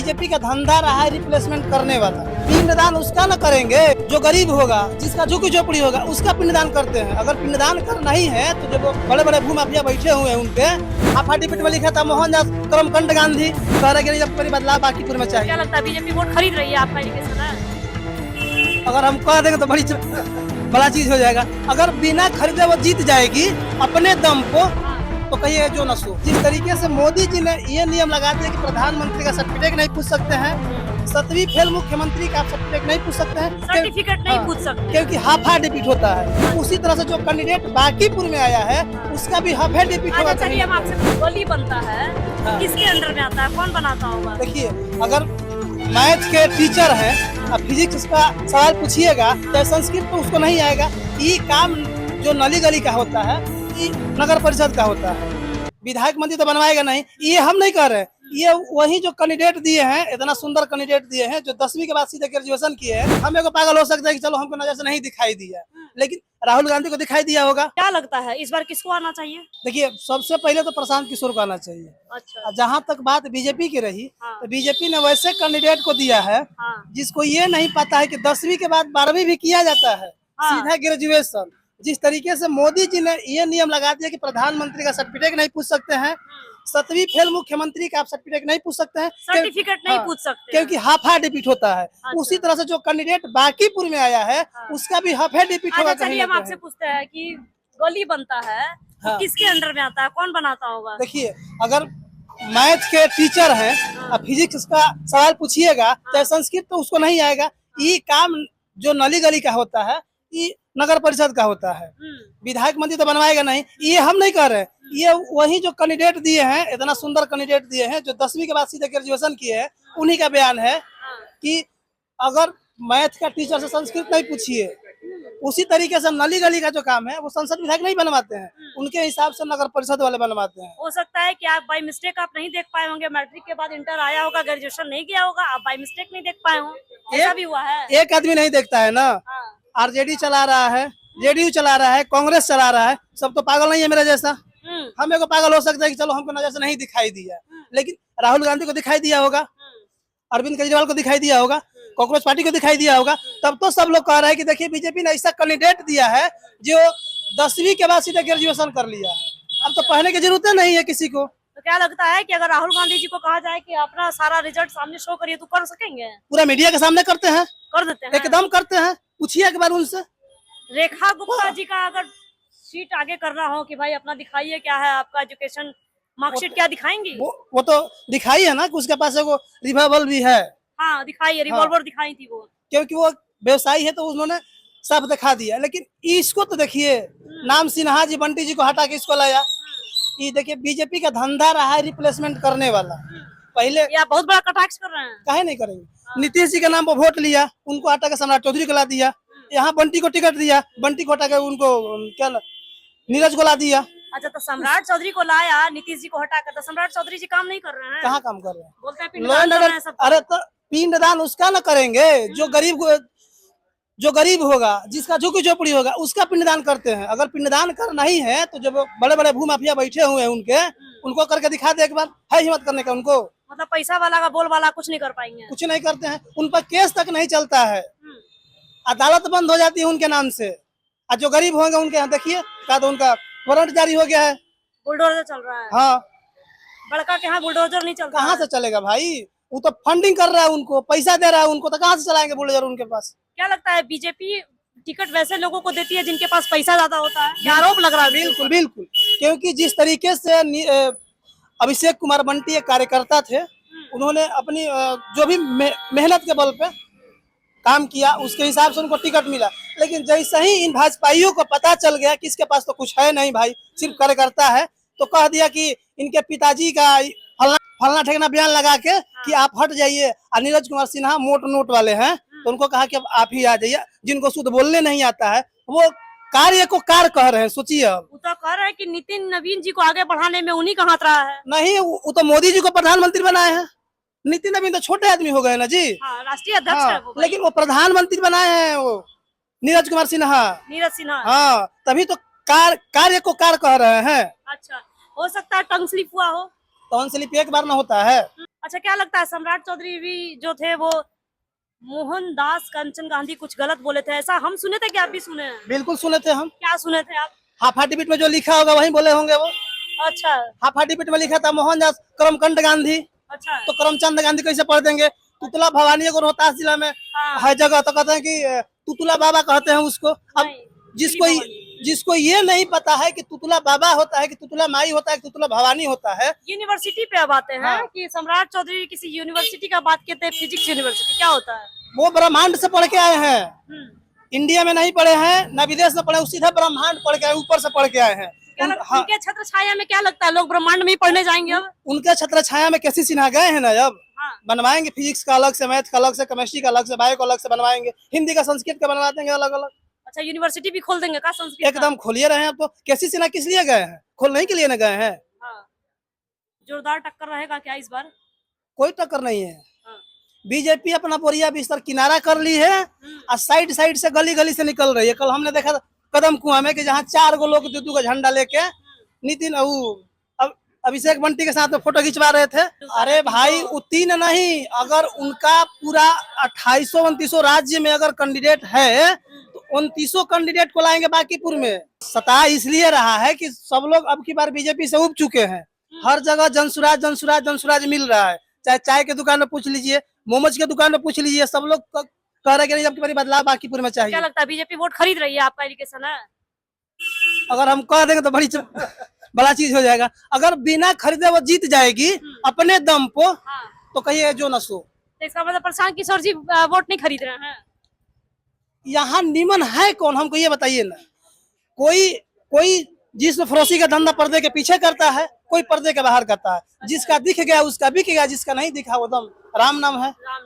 BJP का धंधा रहा है रिप्लेसमेंट करने वाला। पिंडदान उसका न करेंगे जो गरीब होगा, जिसका झुग्गी झोपड़ी होगा, उसका पिंडदान करते हैं। अगर पिंडदान करना ही है तो जो बड़े बड़े भूमाफिया बैठे हुए हैं उनके हाफा टिकट में लिखा था मोहनदास करमचंद गांधी कह रहे कि जब कोई बदलाव बांकीपुर में चाहिए। क्या लगता है बीजेपी वोट खरीद रही है आपका इंडिकेशन है? अगर हम कह देंगे तो बड़ा चीज हो जाएगा। अगर बिना खरीदे वो जीत जाएगी अपने दम को तो कहिए जो नसो। जिस तरीके से मोदी जी ने ये नियम लगा दिया कि प्रधानमंत्री का सर्टिफिकेट नहीं पूछ सकते हैं, 7वीं फेल मुख्यमंत्री का आप सर्टिफिकेट नहीं पूछ सकते हैं, सर्टिफिकेट नहीं पूछ सकते क्योंकि हाफा डिपीट होता है। उसी तरह से जो कैंडिडेट बांकीपुर में आया है उसका भी हाफा डिपीट होगा। चलिए हम आपसे गोली बनता है किसके अंडर में आता है, कौन बनाता होगा? देखिए, अगर मैथ के टीचर हैं अब फिजिक्स का सवाल पूछिएगा तो संस्कृत तो उसको नहीं आएगा। ये काम जो नली गली का होता है ये नगर परिषद का होता है। विधायक मंत्री तो बनवाएगा नहीं, ये हम नहीं कर रहे। ये वही जो कैंडिडेट दिए हैं, इतना सुंदर कैंडिडेट दिए हैं जो 10वीं के बाद सीधे ग्रेजुएशन किए हैं। हम को पागल हो सकता है कि चलो हमको नजर से नहीं दिखाई दिया, लेकिन राहुल गांधी को दिखाई दिया होगा। क्या लगता है इस बार किसको आना चाहिए? देखिए, सबसे पहले तो प्रशांत किशोर को आना चाहिए। अच्छा। जहाँ तक बात बीजेपी की रही, हाँ। तो बीजेपी ने वैसे कैंडिडेट को दिया है जिसको ये नहीं पता है कि 10वीं के बाद 12वीं भी किया जाता है, सीधा ग्रेजुएशन। जिस तरीके से मोदी जी ने ये नियम लगा दिया कि प्रधानमंत्री का सर्टिफिकेट नहीं पूछ सकते हैं, 7वीं फेल मुख्यमंत्री का आप सर्टिफिकेट नहीं पूछ सकते हैं, सर्टिफिकेट नहीं पूछ सकते क्योंकि हाफा डिपीट होता है। उसी तरह से जो कैंडिडेट बांकीपुर में आया है उसका भी हाफा डिपीट होगा। चलिए हम आपसे पूछते हैं कि गोली बनता है तो किसके अंडर में आता है, कौन बनाता होगा? देखिए, अगर मैथ के टीचर हैं अब फिजिक्स का सवाल पूछिएगा तो संस्कृत तो उसको नहीं आएगा। ये काम जो नली गली का होता है ये नगर परिषद का होता है। विधायक मंत्री तो बनवाएगा नहीं, ये हम नहीं कर रहे। ये वही जो कैंडिडेट दिए हैं, इतना सुंदर कैंडिडेट दिए हैं जो 10वीं के बाद सीधे ग्रेजुएशन किए हैं, उन्हीं का बयान है कि अगर मैथ का टीचर से संस्कृत नहीं पूछिए, उसी तरीके से नली गली का जो काम है वो संसद विधायक नहीं बनवाते हैं, उनके हिसाब से नगर परिषद वाले बनवाते हैं। हो सकता है कि आप बाय मिस्टेक आप नहीं देख पाए होंगे, मैट्रिक के बाद इंटर आया होगा, ग्रेजुएशन नहीं किया होगा, आप बाय मिस्टेक नहीं देख पाए हो, ऐसा भी हुआ है। एक आदमी नहीं देखता है ना, आरजेडी चला रहा है, जेडीयू चला रहा है, कांग्रेस चला रहा है, सब तो पागल नहीं है मेरा जैसा। हमें को पागल हो सकता है कि चलो हमको नजर से नहीं दिखाई दिया, लेकिन राहुल गांधी को दिखाई दिया होगा, अरविंद केजरीवाल को दिखाई दिया होगा, कांग्रेस पार्टी को दिखाई दिया होगा। तब तो सब लोग कह रहे हैं कि देखिए बीजेपी ने ऐसा कैंडिडेट दिया है जो 10वीं के बाद सीधे ग्रेजुएशन कर लिया है। अब तो पढ़ने की जरूरत नहीं है किसी को। तो क्या लगता है कि अगर राहुल गांधी जी को कहा जाए कि अपना सारा रिजल्ट सामने शो करिए तो कर सकेंगे? पूरा मीडिया के सामने करते हैं, कर देते हैं, एकदम करते हैं। पूछिए एक बार उनसे। रेखा गुप्ता जी का अगर सीट आगे करना हो कि भाई अपना दिखाइए क्या है आपका एजुकेशन मार्कशीट, क्या दिखाएंगी? वो तो दिखाई है ना कि उसके पास वो रिवाल्वर भी है। हाँ दिखाई है, रिवॉल्वर दिखाई थी वो, क्योंकि वो व्यवसायी है तो उन्होंने सब दिखा दिया। लेकिन इसको तो देखिए, नाम सिन्हा जी बंटी जी को हटा के इसको लाया। ये देखिए, बीजेपी का धंधा रहा है रिप्लेसमेंट करने वाला। पहले या बहुत बड़ा कटाक्ष कर रहे हैं। काहे नहीं करेंगे? नीतीश जी के नाम पर वोट लिया, उनको हटा के सम्राट चौधरी को ला दिया। यहाँ बंटी को टिकट दिया, बंटी को हटा के उनको क्या नीरज को ला दिया। अच्छा, तो सम्राट चौधरी को लाया, नीतीश जी को हटाकर, तो सम्राट चौधरी जी काम नहीं कर रहे हैं? कहाँ काम कर रहे हैं? बोलते हैं पिंडदान कर रहे हैं सब। अरे तो पिंडदान उसका न करेंगे जो गरीब होगा, जिसका झुग्गी झोपड़ी होगा, उसका पिंडदान करते हैं। अगर पिंडदान करना ही है तो जो बड़े बड़े भूमाफिया बैठे हुए हैं उनको करके दिखा दे एक बार, है हिम्मत करने का उनको। मतलब पैसा वाला का बोल वाला कुछ नहीं कर पाएंगे, कुछ नहीं करते हैं, उन पर केस तक नहीं चलता है, अदालत बंद हो जाती है उनके नाम से। और जो गरीब होंगे उनके यहाँ देखिए का तो उनका वारंट जारी हो गया है, बुलडोजर चल रहा है। हाँ, बड़का के यहाँ बुलडोजर नहीं चलता। कहाँ से चलेगा भाई? वो तो फंडिंग कर रहा है, उनको पैसा दे रहा है उनको, तो कहाँ से चलाएंगे बुलडोजर उनके पास? क्या लगता है बीजेपी टिकट वैसे लोगों को देती है जिनके पास पैसा ज्यादा होता है? क्या आरोप लग रहा है? बिल्कुल बिल्कुल, क्योंकि जिस तरीके से अभिषेक कुमार बंटी एक कार्यकर्ता थे, उन्होंने अपनी जो भी मेहनत के बल पे काम किया उसके हिसाब से उनको टिकट मिला। लेकिन जैसे ही इन भाजपाइयों को पता चल गया कि इसके पास तो कुछ है नहीं भाई, सिर्फ कार्यकर्ता है, तो कह दिया कि इनके पिताजी का फलना ठेकना बयान लगा के कि आप हट जाइए। और नीरज कुमार सिन्हा मोट नोट वाले हैं तो उनको कहा कि अब आप ही आ जाइए। जिनको शुद्ध बोलने नहीं आता है वो कार्य को कार कह रहे हैं। सोचिए, अब वो तो कह रहे हैं कि नितिन नवीन जी को आगे बढ़ाने में उन्हीं का हाथ रहा है। नहीं, वो तो मोदी जी को प्रधानमंत्री बनाए हैं। नितिन नवीन तो छोटे आदमी हो गए ना जी, राष्ट्रीय अध्यक्ष है वो, लेकिन वो प्रधानमंत्री बनाए हैं वो नीरज कुमार सिन्हा। नीरज सिन्हा, हाँ, तभी तो कार्य को कार कह रहे हैं। अच्छा, हो सकता है टंग स्लिप हुआ हो। टॉन स्लिप एक बार ना होता है। अच्छा, क्या लगता है सम्राट चौधरी भी जो थे वो मोहनदास करमचंद गांधी कुछ गलत बोले थे, ऐसा हम सुने थे कि आप भी सुने हैं? बिल्कुल सुने थे हम। क्या सुने थे आप? हाफ हार्टी में जो लिखा होगा वही बोले होंगे वो। अच्छा हाफ हार्टी में लिखा था मोहनदास करमचंद गांधी, अच्छा। तो करमचंद गांधी कैसे पढ़ देंगे? तुतला भवानी अगर रोहतास जिला में हाँ। है जगह, तो कहते हैं कि तुतला बाबा कहते हैं उसको। अब नहीं, जिसको जिसको ये नहीं पता है कि तुतला बाबा होता है, कि तुतला माई होता है, कि तुतला भवानी होता है। यूनिवर्सिटी पे अब आते हैं। हाँ। कि सम्राट चौधरी किसी यूनिवर्सिटी का बात कहते हैं, फिजिक्स यूनिवर्सिटी, क्या होता है? वो ब्रह्मांड से पढ़ के आए हैं, इंडिया में नहीं पढ़े हैं, न विदेश में पढ़े, सीधा ब्रह्मांड पढ़ के आए, ऊपर से पढ़ के आए हैं। हाँ, उनके छत्र छाया में क्या लगता है लोग ब्रह्मांड में ही पढ़ने जाएंगे अब? उनके छत्र छाया में कैसी सिन्हा गए हैं ना, अब हाँ। बनवाएंगे फिजिक्स का अलग से, मैथ का अलग से, केमिस्ट्री का अलग से, बायो का अलग से बनवाएंगे, हिंदी का संस्कृत का बनवा देंगे अलग अलग। अच्छा, यूनिवर्सिटी भी खोल देंगे का संस्कृत का? एकदम खोलिए रहे हैं। अब तो कैसी सिन्हा किस लिए गए हैं? खोलने के लिए न गए हैं। हाँ। जोरदार टक्कर रहेगा क्या इस बार? कोई टक्कर नहीं है। हाँ। बीजेपी अपना बोरिया बिस्तर किनारा कर ली है और साइड साइड से गली गली से निकल रही है। कल हमने देखा कदम कुआं में कि जहाँ 4 गो लोग 2-2 का झंडा लेके नितिन अभिषेक बंटी के साथ में फोटो खिंचवा रहे थे। अरे भाई, वो 3 नहीं, अगर उनका पूरा 2800-2900 राज्य में अगर कैंडिडेट है तो 2900 कैंडिडेट को लाएंगे बांकीपुर में। सता इसलिए रहा है कि सब लोग अब की बार बीजेपी से उब चुके हैं। हर जगह जनसुराज जनसुराज जनसुराज मिल रहा है। चाहे चाय के दुकान में पूछ लीजिए, मोमोज के दुकान में पूछ लीजिए, सब लोग कह रहे हैं कि अब की बार बदलाव बांकीपुर में चाहिए। क्या लगता है बीजेपी वोट खरीद रही है? आपका एलिगेशन है? अगर हम कह देंगे तो बड़ा चीज हो जाएगा। अगर बिना खरीदे वो जीत जाएगी अपने दम पे, हाँ। तो कहिए जो न सो। तो इसका मतलब प्रशांत किशोर जी वोट नहीं खरीद रहे हैं? यहाँ निमन है कौन, हमको ये बताइए ना। कोई जिसमें फरोसी का धंधा पर्दे के पीछे करता है, कोई पर्दे के बाहर करता है। जिसका दिख गया उसका बिक गया, जिसका नहीं दिखा वो दम राम नाम है। राम